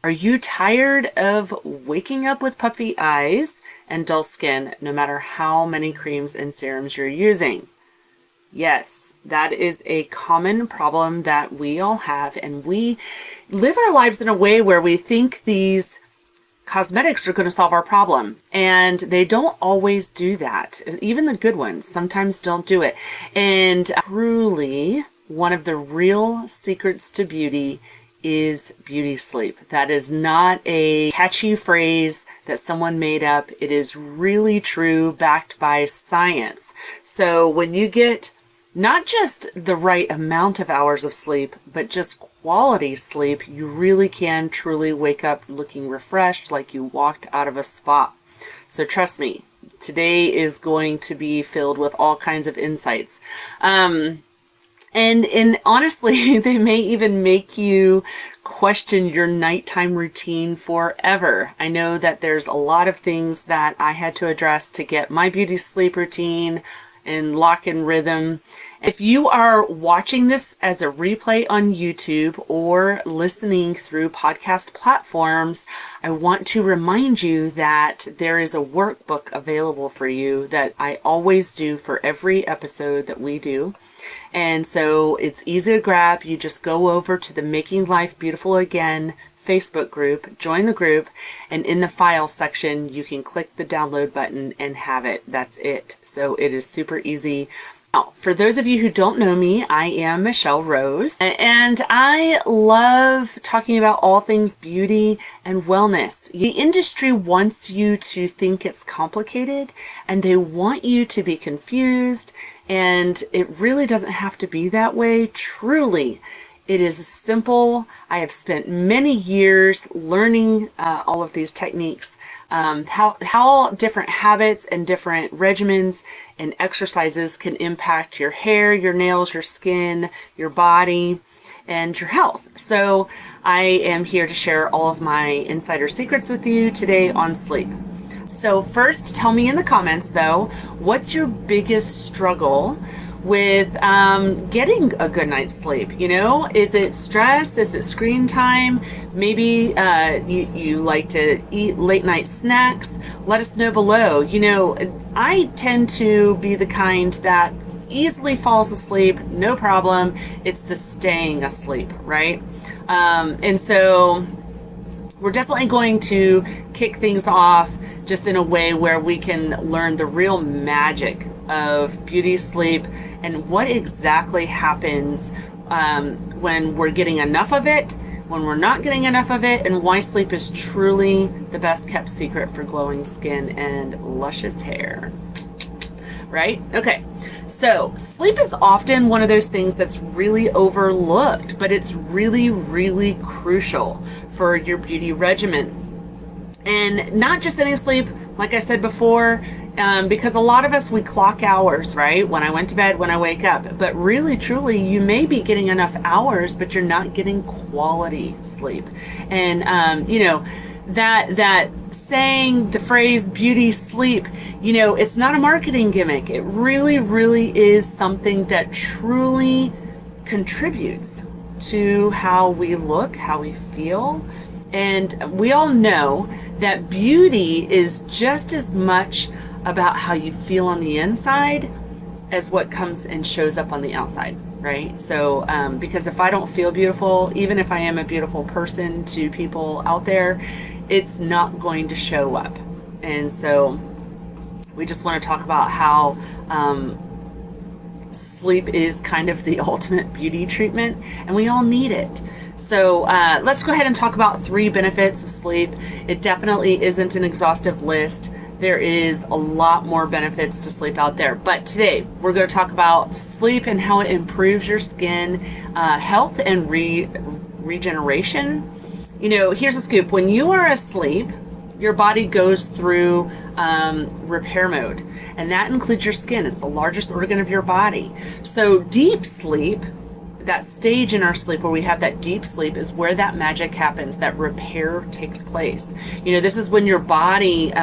Are you tired of waking up with puffy eyes and dull skin no matter how many creams and serums you're using? Yes, that is a common problem that we all have, and we live our lives in a way where we think these cosmetics are going to solve our problem, and they don't always do that. Even the good ones sometimes don't do it. And truly, one of the real secrets to beauty is beauty sleep. That is not a catchy phrase that someone made up. It is really true, backed by science. So when you get not just the right amount of hours of sleep, but just quality sleep, you really can truly wake up looking refreshed, like you walked out of a spa. So trust me, today is going to be filled with all kinds of insights. And honestly, they may even make you question your nighttime routine forever. I know that there's a lot of things that I had to address to get my beauty sleep routine and lock in rhythm. If you are watching this as a replay on YouTube or listening through podcast platforms, I want to remind you that there is a workbook available for you that I always do for every episode that we do. And so it's easy to grab. You just go over to the Making Life Beautiful Again Facebook group, join the group, and in the file section, you can click the download button and have it. That's it. So it is super easy. Now, for those of you who don't know me, I am Michelle Rose, and I love talking about all things beauty and wellness. The industry wants you to think it's complicated, and they want you to be confused, and it really doesn't have to be that way. Truly, it is simple. I have spent many years learning all of these techniques, how different habits and different regimens and exercises can impact your hair, your nails, your skin, your body, and your health. So I am here to share all of my insider secrets with you today on sleep. So first, tell me in the comments though, what's your biggest struggle with getting a good night's sleep? You know, is it stress? Is it screen time? Maybe you like to eat late night snacks. Let us know below. You know, I tend to be the kind that easily falls asleep, no problem. It's the staying asleep, right? And so we're definitely going to kick things off just in a way where we can learn the real magic of beauty sleep and what exactly happens when we're getting enough of it, when we're not getting enough of it, and why sleep is truly the best kept secret for glowing skin and luscious hair. Right? Okay. So sleep is often one of those things that's really overlooked, but it's really, really crucial for your beauty regimen. And not just any sleep, like I said before, because a lot of us, we clock hours, right? When I went to bed, when I wake up. But really, truly, you may be getting enough hours, but you're not getting quality sleep. And, you know, that saying, the phrase beauty sleep, you know, it's not a marketing gimmick. It really, really is something that truly contributes to how we look, how we feel. And we all know that beauty is just as much about how you feel on the inside as what comes and shows up on the outside, right? So, because if I don't feel beautiful, even if I am a beautiful person to people out there, it's not going to show up. And so we just want to talk about how sleep is kind of the ultimate beauty treatment, and we all need it. So let's go ahead and talk about 3 benefits of sleep. It definitely isn't an exhaustive list. There is a lot more benefits to sleep out there. But today we're going to talk about sleep and how it improves your skin health and regeneration. You know, here's a scoop. When you are asleep, your body goes through repair mode, and that includes your skin. It's the largest organ of your body. So deep sleep, that stage in our sleep where we have that deep sleep, is where that magic happens, that repair takes place. You know, this is when your body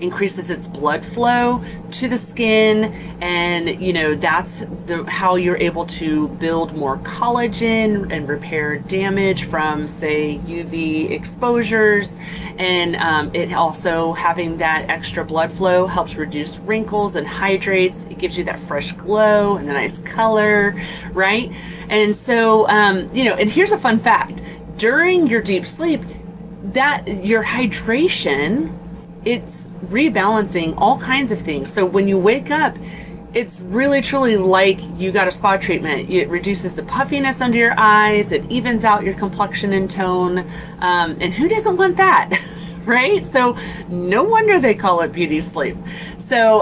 increases its blood flow to the skin, and that's how you're able to build more collagen and repair damage from, say, UV exposures. And it also, having that extra blood flow, helps reduce wrinkles and hydrates. It gives you that fresh glow and the nice color, right? And so and here's a fun fact: during your deep sleep, that your hydration, it's rebalancing all kinds of things. So when you wake up, it's really truly like you got a spa treatment. It reduces the puffiness under your eyes, it evens out your complexion and tone, and who doesn't want that? Right? So no wonder they call it beauty sleep. So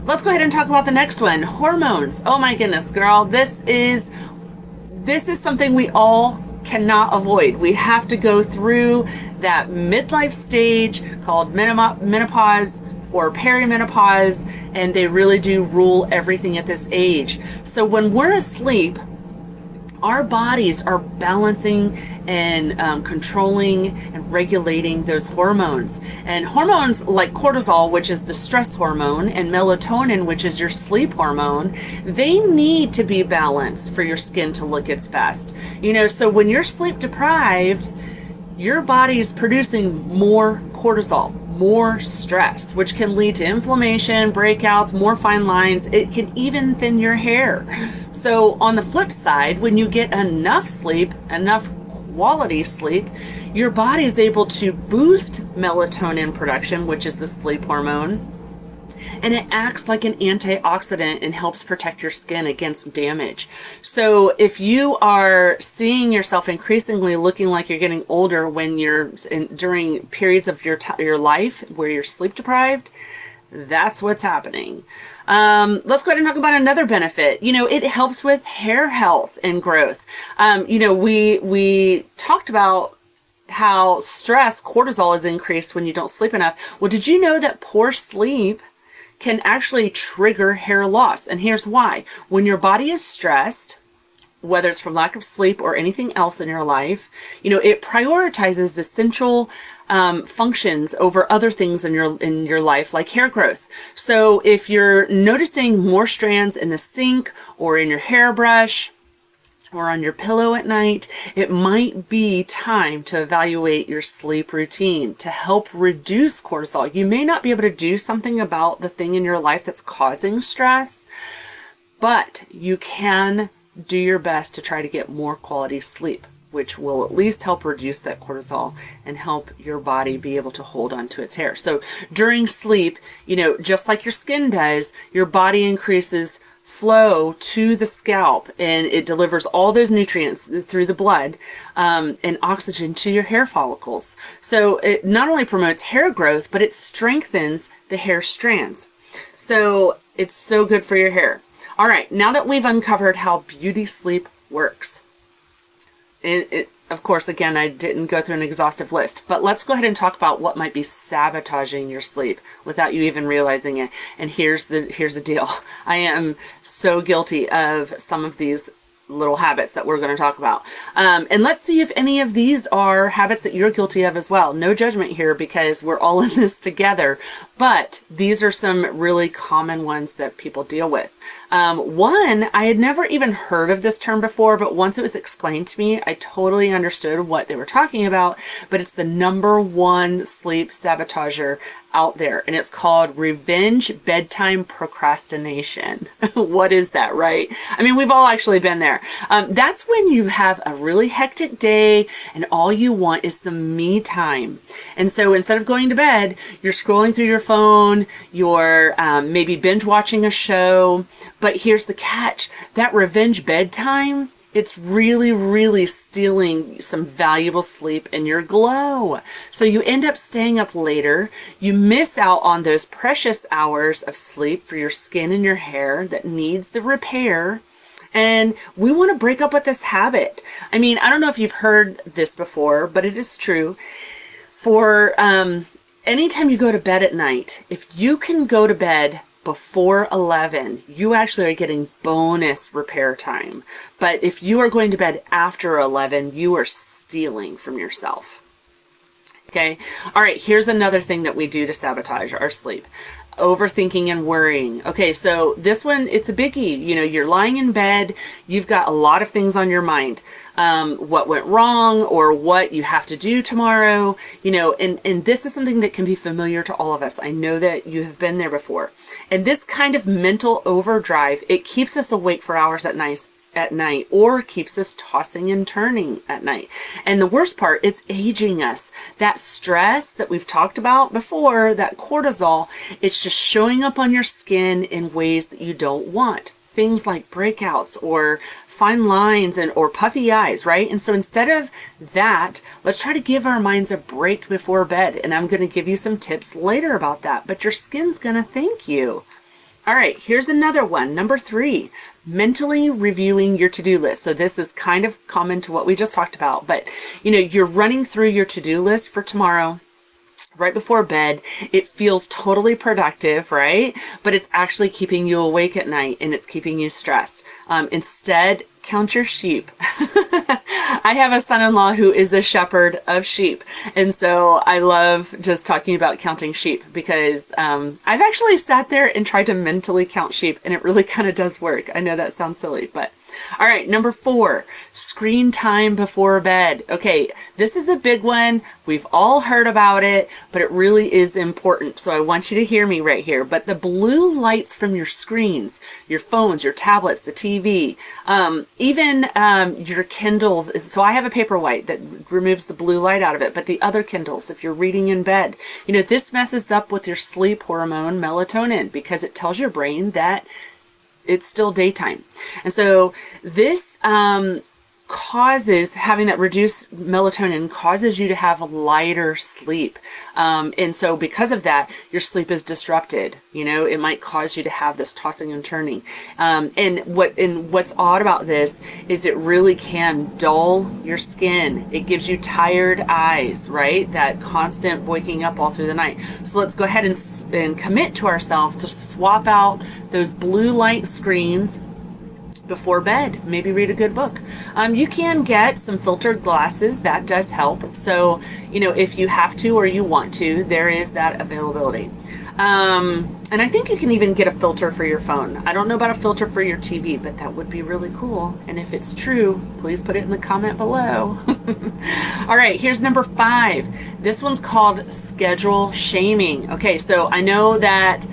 let's go ahead and talk about the next one: hormones. Oh my goodness, girl, this is something we all cannot avoid. We have to go through that midlife stage called menopause or perimenopause, and they really do rule everything at this age. So when we're asleep, our bodies are balancing and controlling and regulating those hormones. And hormones like cortisol, which is the stress hormone, and melatonin, which is your sleep hormone, they need to be balanced for your skin to look its best. So when you're sleep deprived, your body is producing more cortisol, more stress, which can lead to inflammation, breakouts, more fine lines. It can even thin your hair. So on the flip side, when you get enough sleep, enough quality sleep, your body is able to boost melatonin production, which is the sleep hormone, and it acts like an antioxidant and helps protect your skin against damage. So if you are seeing yourself increasingly looking like you're getting older when you're during periods of your life where you're sleep deprived, that's what's happening. Let's go ahead and talk about another benefit. It helps with hair health and growth. We talked about how stress, cortisol, is increased when you don't sleep enough. Well, did you know that poor sleep can actually trigger hair loss? And here's why. When your body is stressed, whether it's from lack of sleep or anything else in your life, it prioritizes essential functions over other things in your life, like hair growth. So if you're noticing more strands in the sink or in your hairbrush or on your pillow at night, it might be time to evaluate your sleep routine to help reduce cortisol. You may not be able to do something about the thing in your life that's causing stress, but you can do your best to try to get more quality sleep, which will at least help reduce that cortisol and help your body be able to hold on to its hair. So during sleep, just like your skin does, your body increases flow to the scalp, and it delivers all those nutrients through the blood and oxygen to your hair follicles. So it not only promotes hair growth, but it strengthens the hair strands. So it's so good for your hair. All right, now that we've uncovered how beauty sleep works, of course, again, I didn't go through an exhaustive list, but let's go ahead and talk about what might be sabotaging your sleep without you even realizing it. And here's the deal. I am so guilty of some of these little habits that we're going to talk about. And let's see if any of these are habits that you're guilty of as well. No judgment here, because we're all in this together. But these are some really common ones that people deal with. One, I had never even heard of this term before, but once it was explained to me, I totally understood what they were talking about. But it's the number one sleep sabotager out there, and it's called revenge bedtime procrastination. What is that, right? I mean, we've all actually been there. That's when you have a really hectic day and all you want is some me time. And so instead of going to bed, you're scrolling through your phone, you're maybe binge watching a show. But here's the catch: that revenge bedtime, it's really, really stealing some valuable sleep and your glow. So you end up staying up later. You miss out on those precious hours of sleep for your skin and your hair that needs the repair. And we want to break up with this habit. I mean, I don't know if you've heard this before, but it is true. For anytime you go to bed at night, if you can go to bed before 11, you actually are getting bonus repair time. But if you are going to bed after 11, you are stealing from yourself. Okay. All right. Here's another thing that we do to sabotage our sleep. Overthinking and worrying. Okay, so this one, it's a biggie. You know, you're lying in bed, you've got a lot of things on your mind. What went wrong or what you have to do tomorrow, you know, and this is something that can be familiar to all of us. I know that you have been there before. And this kind of mental overdrive, it keeps us awake for hours at night or keeps us tossing and turning at night. And the worst part, it's aging us. That stress that we've talked about before, that cortisol, it's just showing up on your skin in ways that you don't want. Things like breakouts or fine lines or puffy eyes, right? And so instead of that, let's try to give our minds a break before bed. And I'm going to give you some tips later about that, but your skin's going to thank you. All right, here's another one. Number 3, mentally reviewing your to-do list. So this is kind of common to what we just talked about, but you know, you're running through your to-do list for tomorrow right before bed. It feels totally productive, right? But it's actually keeping you awake at night and it's keeping you stressed. Instead, count your sheep. I have a son-in-law who is a shepherd of sheep. And so I love just talking about counting sheep because I've actually sat there and tried to mentally count sheep and it really kind of does work. I know that sounds silly, but all right, number 4, screen time before bed. Okay, this is a big one. We've all heard about it, but it really is important. So I want you to hear me right here. But the blue lights from your screens, your phones, your tablets, the TV, even your Kindle. So I have a Paperwhite that removes the blue light out of it, but the other Kindles, if you're reading in bed, you know, this messes up with your sleep hormone melatonin because it tells your brain that it's still daytime. And so this causes, having that reduced melatonin causes you to have a lighter sleep. And so because of that, your sleep is disrupted. You know, it might cause you to have this tossing and turning. And what's odd about this is it really can dull your skin. It gives you tired eyes, right? That constant waking up all through the night. So let's go ahead and commit to ourselves to swap out those blue light screens before bed. Maybe read a good book. You can get some filtered glasses. That does help. So, you know, if you have to or you want to, there is that availability. And I think you can even get a filter for your phone. I don't know about a filter for your TV, but that would be really cool. And if it's true, please put it in the comment below. All right, here's number 5. This one's called schedule shaming. Okay, so I know that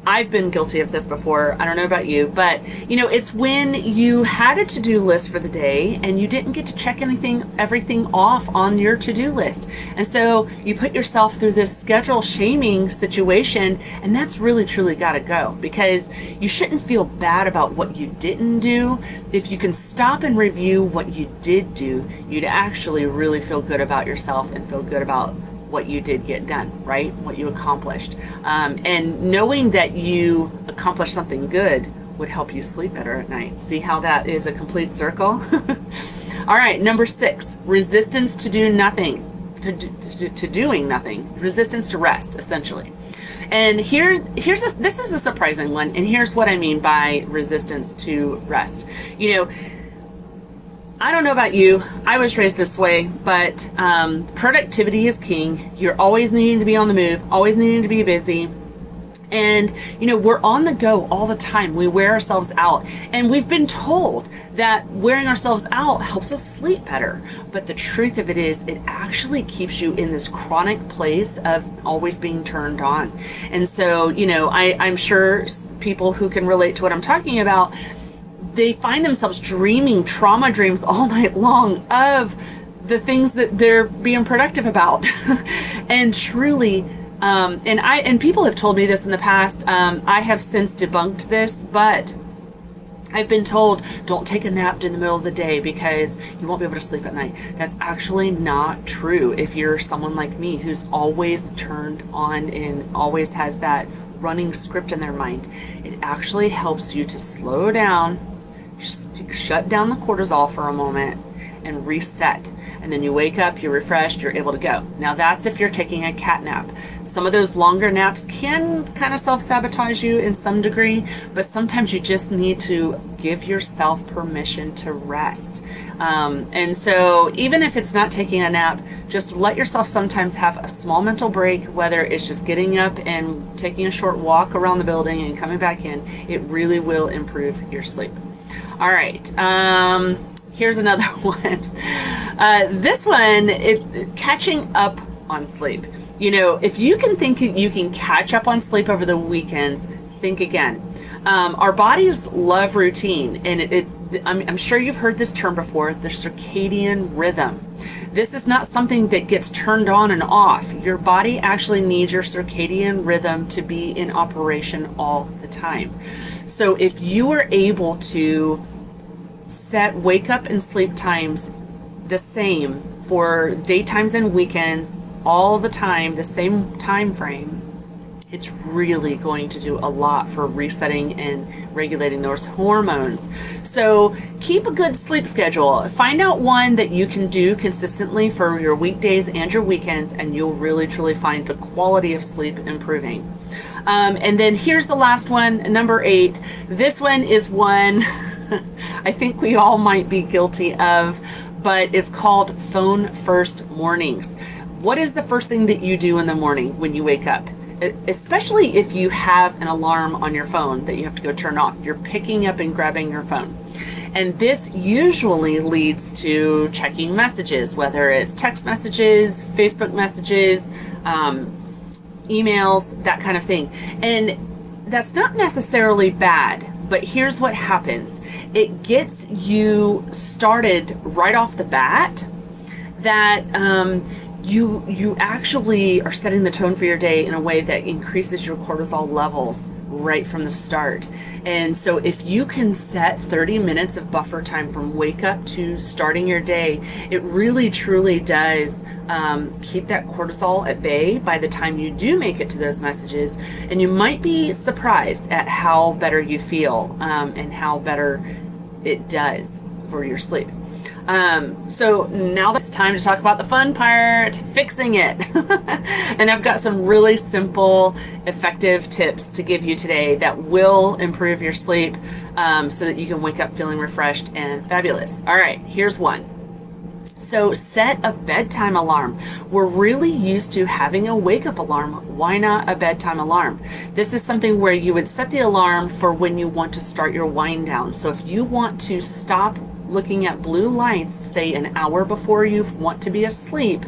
I've been guilty of this before. I don't know about you, but you know, it's when you had a to-do list for the day and you didn't get to check everything off on your to-do list. And so you put yourself through this schedule shaming situation, and that's really truly got to go, because you shouldn't feel bad about what you didn't do. If you can stop and review what you did do, you'd actually really feel good about yourself and feel good about what you did get done, right? What you accomplished. And knowing that you accomplished something good would help you sleep better at night. See how that is a complete circle? All right, number 6, resistance to do nothing, to doing nothing, resistance to rest, essentially. And this is a surprising one, and here's what I mean by resistance to rest. You know, I don't know about you, I was raised this way, but productivity is king. You're always needing to be on the move, always needing to be busy. And, you know, we're on the go all the time. We wear ourselves out. And we've been told that wearing ourselves out helps us sleep better. But the truth of it is, it actually keeps you in this chronic place of always being turned on. And so, you know, I'm sure people who can relate to what I'm talking about, they find themselves dreaming trauma dreams all night long of the things that they're being productive about. And truly, and people have told me this in the past. I have since debunked this, but I've been told, don't take a nap in the middle of the day because you won't be able to sleep at night. That's actually not true. If you're someone like me who's always turned on and always has that running script in their mind, it actually helps you to slow down, shut down the cortisol for a moment, and reset. And then you wake up, you're refreshed, you're able to go. Now that's if you're taking a cat nap. Some of those longer naps can kind of self-sabotage you in some degree, but sometimes you just need to give yourself permission to rest. And so even if it's not taking a nap, just let yourself sometimes have a small mental break, whether it's just getting up and taking a short walk around the building and coming back in. It really will improve your sleep. All right, here's another one. This one, it's catching up on sleep. You know, if you can think you can catch up on sleep over the weekends, think again. Our bodies love routine, and I'm sure you've heard this term before, the circadian rhythm. This is not something that gets turned on and off. Your body actually needs your circadian rhythm to be in operation all the time. So if you are able to set wake up and sleep times the same for daytimes and weekends all the time, the same time frame, it's really going to do a lot for resetting and regulating those hormones. So keep a good sleep schedule. Find out one that you can do consistently for your weekdays and your weekends, and you'll really truly find the quality of sleep improving. And then here's the last one, number 8. This one is one I think we all might be guilty of, but it's called phone first mornings. What is the first thing that you do in the morning when you wake up? Especially if you have an alarm on your phone that you have to go turn off. You're picking up and grabbing your phone. And this usually leads to checking messages, whether it's text messages, Facebook messages, emails, that kind of thing. And that's not necessarily bad, but here's what happens. It gets you started right off the bat that you actually are setting the tone for your day in a way that increases your cortisol levels right from the start. And so if you can set 30 minutes of buffer time from wake up to starting your day, it really truly does keep that cortisol at bay by the time you do make it to those messages. And you might be surprised at how better you feel and how better it does for your sleep. So now it's time to talk about the fun part, fixing it. And I've got some really simple, effective tips to give you today that will improve your sleep so that you can wake up feeling refreshed and fabulous. All right, here's one. So set a bedtime alarm. We're really used to having a wake-up alarm. Why not a bedtime alarm? This is something where you would set the alarm for when you want to start your wind down. So if you want to stop looking at blue lights, say an hour before you want to be asleep,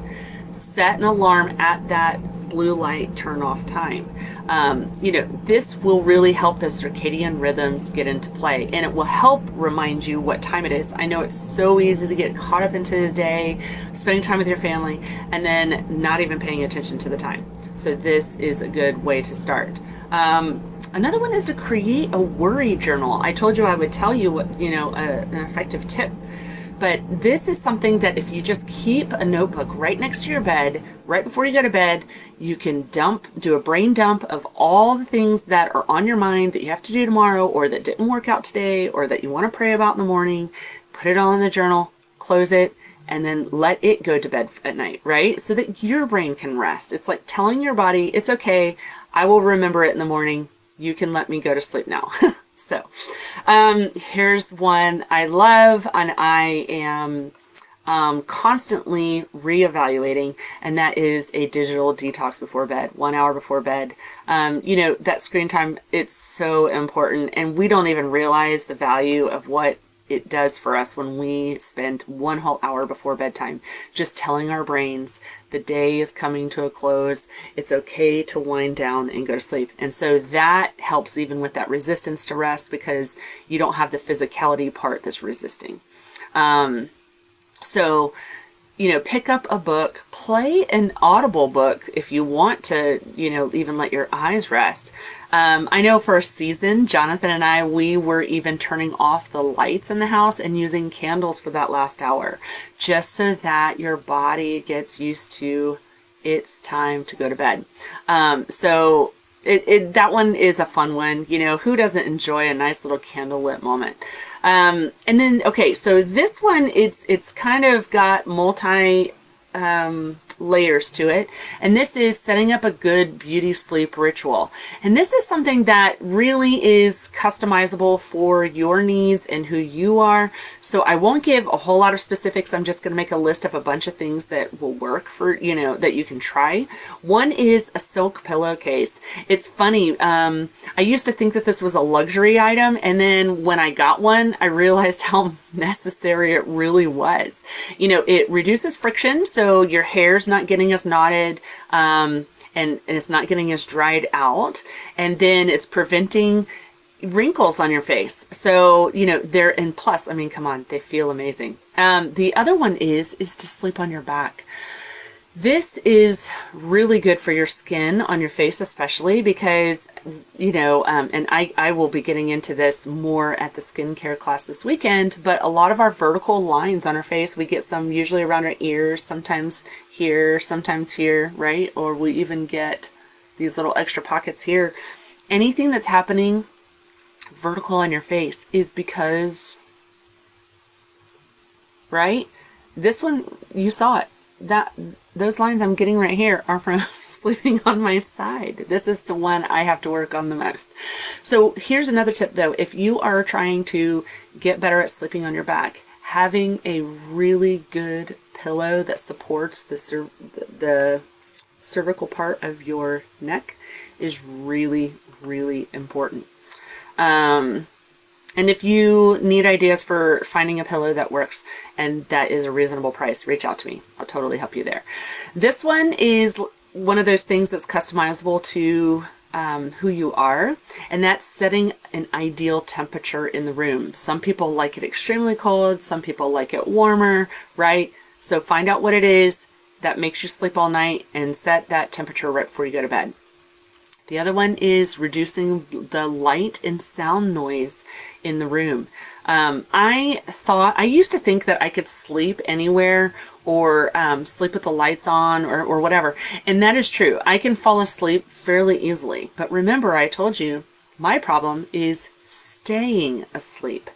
set an alarm at that blue light turn off time. This will really help those circadian rhythms get into play, and it will help remind you what time it is. I know it's so easy to get caught up into the day, spending time with your family, and then not even paying attention to the time. So this is a good way to start. Another one is to create a worry journal. I told you I would tell you an effective tip. But this is something that if you just keep a notebook right next to your bed, right before you go to bed, you can do a brain dump of all the things that are on your mind that you have to do tomorrow, or that didn't work out today, or that you want to pray about in the morning. Put it all in the journal, close it, and then let it go to bed at night, right? So that your brain can rest. It's like telling your body, it's okay, I will remember it in the morning. You can let me go to sleep now. So here's one I love and I am constantly reevaluating, and that is a digital detox before bed, 1 hour before bed. That screen time, it's so important, and we don't even realize the value of what it does for us when we spend 1 whole hour before bedtime just telling our brains the day is coming to a close. It's okay to wind down and go to sleep. And so that helps even with that resistance to rest, because you don't have the physicality part that's resisting. Pick up a book, play an audible book if you want to, even let your eyes rest. I know for a season, Jonathan and I, we were even turning off the lights in the house and using candles for that last hour, just so that your body gets used to it's time to go to bed. That one is a fun one. Who doesn't enjoy a nice little candlelit moment? And then, okay, so this one, it's kind of got multi layers to it. And this is setting up a good beauty sleep ritual. And this is something that really is customizable for your needs and who you are. So I won't give a whole lot of specifics. I'm just going to make a list of a bunch of things that will work for, that you can try. One is a silk pillowcase. It's funny. I used to think that this was a luxury item. And then when I got one, I realized how necessary it really was. It reduces friction. So your hair's not getting as knotted, and it's not getting as dried out. And then it's preventing wrinkles on your face. So, and plus, I mean, come on, they feel amazing. The other one is to sleep on your back. This is really good for your skin on your face, especially because, and I will be getting into this more at the skincare class this weekend, but a lot of our vertical lines on our face, we get some usually around our ears, sometimes here, right? Or we even get these little extra pockets here. Anything that's happening vertical on your face is because, right? This one, you saw it. Those lines I'm getting right here are from sleeping on my side. This is the one I have to work on the most. So here's another tip though. If you are trying to get better at sleeping on your back, having a really good pillow that supports the cervical part of your neck is really, really important. And if you need ideas for finding a pillow that works and that is a reasonable price, reach out to me. I'll totally help you there. This one is one of those things that's customizable to who you are, and that's setting an ideal temperature in the room. Some people like it extremely cold. Some people like it warmer, right? So find out what it is that makes you sleep all night and set that temperature right before you go to bed. The other one is reducing the light and sound noise in the room. I used to think that I could sleep anywhere or sleep with the lights on or whatever. And that is true. I can fall asleep fairly easily. But remember, I told you, my problem is staying asleep.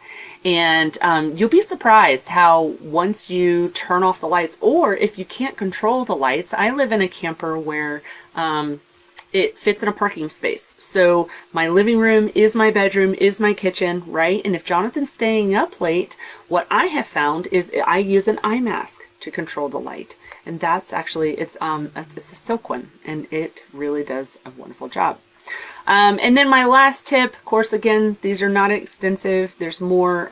And you'll be surprised how once you turn off the lights, or if you can't control the lights, I live in a camper where it fits in a parking space. So my living room is my bedroom, is my kitchen, right? And if Jonathan's staying up late, what I have found is I use an eye mask to control the light. And that's actually, it's a silk one, and it really does a wonderful job. And then my last tip, of course, again, these are not extensive. There's more,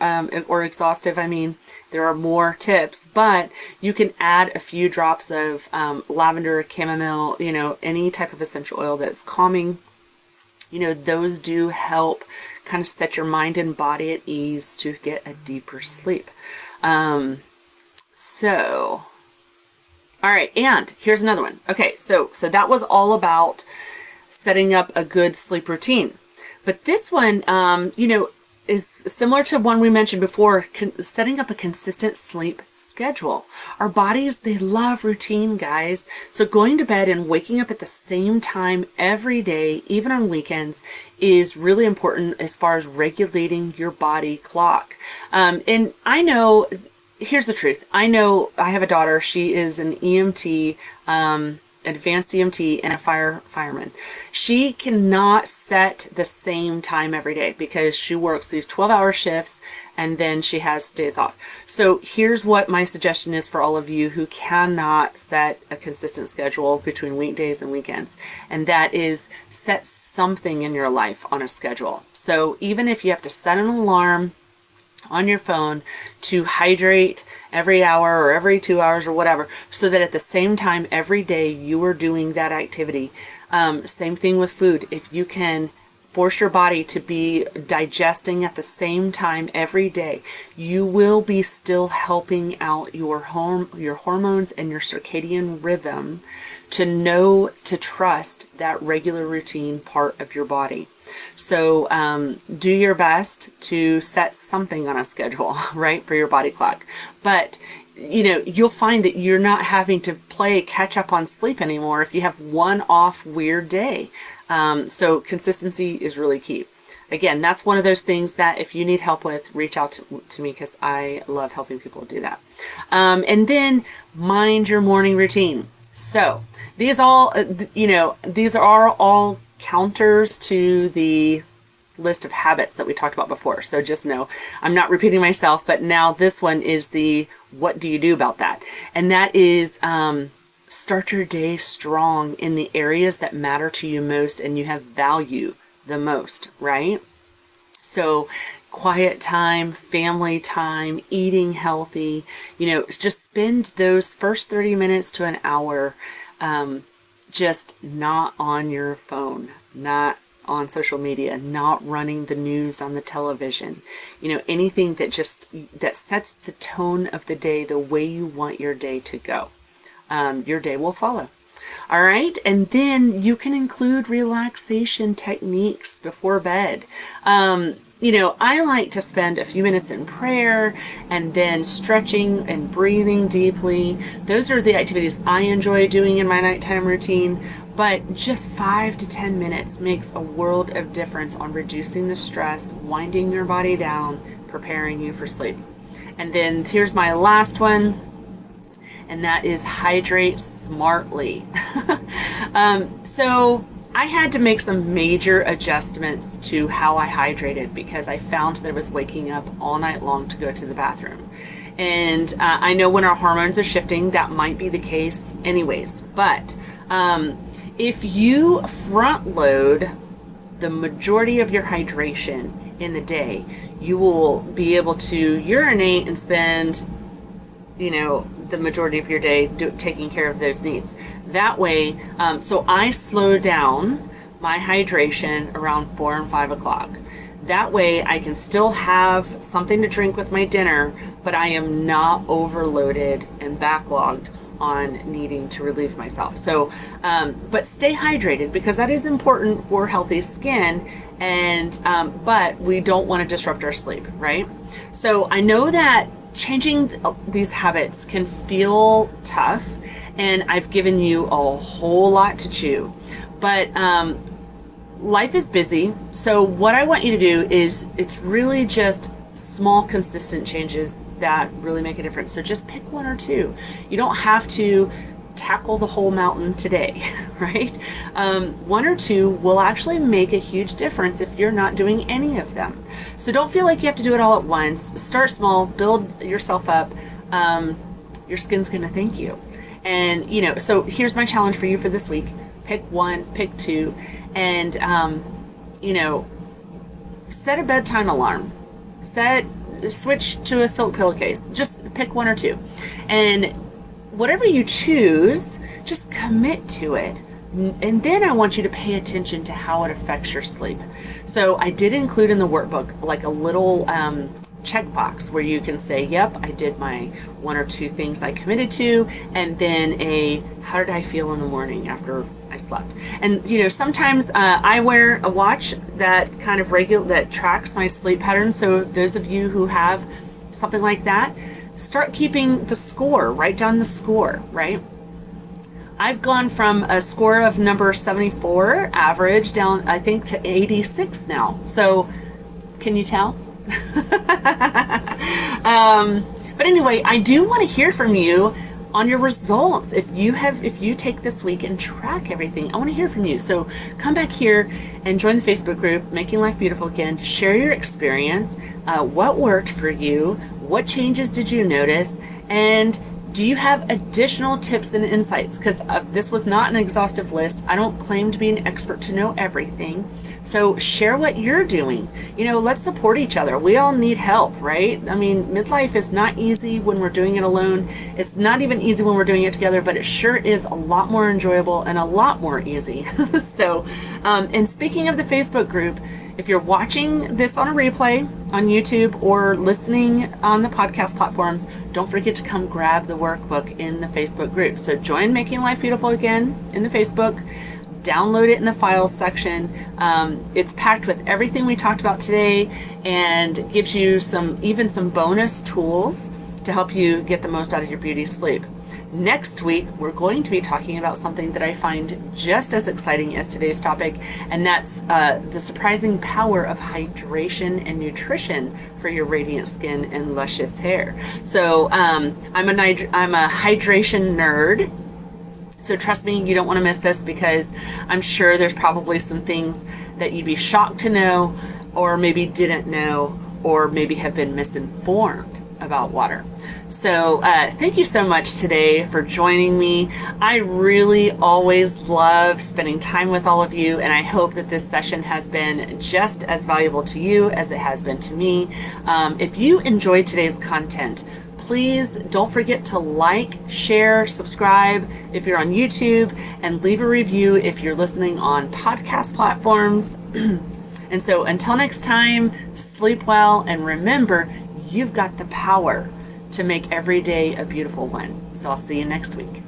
or exhaustive. I mean, there are more tips, but you can add a few drops of lavender, chamomile, any type of essential oil that's calming. Those do help kind of set your mind and body at ease to get a deeper sleep. So, all right. And here's another one. Okay. So that was all about setting up a good sleep routine. But this one, is similar to one we mentioned before, setting up a consistent sleep schedule. Our bodies, they love routine, guys. So going to bed and waking up at the same time every day, even on weekends, is really important as far as regulating your body clock. And I know, here's the truth. I know I have a daughter. She is an EMT, advanced EMT and a fireman. She cannot set the same time every day because she works these 12-hour shifts and then she has days off. So here's what my suggestion is for all of you who cannot set a consistent schedule between weekdays and weekends. And that is set something in your life on a schedule. So even if you have to set an alarm on your phone to hydrate every hour or every 2 hours or whatever, so that at the same time every day you are doing that activity. Same thing with food. If you can force your body to be digesting at the same time every day, you will be still helping out your hormones and your circadian rhythm to trust that regular routine part of your body. So do your best to set something on a schedule, right, for your body clock. But you'll find that you're not having to play catch up on sleep anymore if you have one off weird day. So consistency is really key. again, that's one of those things that if you need help with, reach out to me, because I love helping people do that. And then mind your morning routine. So these these are all counters to the list of habits that we talked about before. So just know I'm not repeating myself, but now this one is the what do you do about that? And that is start your day strong in the areas that matter to you most and you have value the most, right? So quiet time, family time, eating healthy, just spend those first 30 minutes to an hour just not on your phone, not on social media, not running the news on the television, anything that sets the tone of the day the way you want your day to go. Your day will follow. All right. And then you can include relaxation techniques before bed. I like to spend a few minutes in prayer and then stretching and breathing deeply. Those are the activities I enjoy doing in my nighttime routine. But just 5 to 10 minutes makes a world of difference on reducing the stress, winding your body down, preparing you for sleep. And then here's my last one, and that is hydrate smartly. So I had to make some major adjustments to how I hydrated because I found that I was waking up all night long to go to the bathroom. And I know when our hormones are shifting, that might be the case anyways. But if you front load the majority of your hydration in the day, you will be able to urinate and spend, the majority of your day taking care of those needs. That way, so I slow down my hydration around 4 and 5 o'clock. That way I can still have something to drink with my dinner, but I am not overloaded and backlogged on needing to relieve myself. So, but stay hydrated because that is important for healthy skin, and but we don't want to disrupt our sleep, right? So I know that changing these habits can feel tough, and I've given you a whole lot to chew, but life is busy. So what I want you to do is, it's really just small, consistent changes that really make a difference. So just pick one or two. You don't have to tackle the whole mountain today, right? One or two will actually make a huge difference if you're not doing any of them. So don't feel like you have to do it all at once. Start small, build yourself up. Your skin's gonna thank you. And so here's my challenge for you for this week. Pick one, pick two, and set a bedtime alarm. Switch to a silk pillowcase. Just pick one or two. And whatever you choose, just commit to it. And then I want you to pay attention to how it affects your sleep. So I did include in the workbook like a little checkbox where you can say, yep, I did my one or two things I committed to, and then how did I feel in the morning after I slept? And sometimes I wear a watch that kind of that tracks my sleep patterns. So those of you who have something like that, start keeping the score. Write down the score, right? I've gone from a score of number 74 average down, I think, to 86 now. So can you tell? But anyway, I do want to hear from you on your results. If you take this week and track everything, I want to hear from you. So come back here and join the Facebook group, Making Life Beautiful Again. Share your experience. What worked for you? What changes did you notice? And do you have additional tips and insights? Because this was not an exhaustive list. I don't claim to be an expert to know everything. So share what you're doing. Let's support each other. We all need help, right? I mean, midlife is not easy when we're doing it alone. It's not even easy when we're doing it together, but it sure is a lot more enjoyable and a lot more easy. So, and speaking of the Facebook group, if you're watching this on a replay on YouTube or listening on the podcast platforms, don't forget to come grab the workbook in the Facebook group. So join Making Life Beautiful Again in the Facebook. Download it in the files section. It's packed with everything we talked about today and gives you some bonus tools to help you get the most out of your beauty sleep. Next week, we're going to be talking about something that I find just as exciting as today's topic, and that's the surprising power of hydration and nutrition for your radiant skin and luscious hair. So I'm a hydration nerd. So trust me, you don't want to miss this, because I'm sure there's probably some things that you'd be shocked to know, or maybe didn't know, or maybe have been misinformed about water. So thank you so much today for joining me. I really always love spending time with all of you, and I hope that this session has been just as valuable to you as it has been to me. If you enjoyed today's content, please don't forget to like, share, subscribe if you're on YouTube, and leave a review if you're listening on podcast platforms. And so until next time, sleep well, and remember, you've got the power to make every day a beautiful one. So I'll see you next week.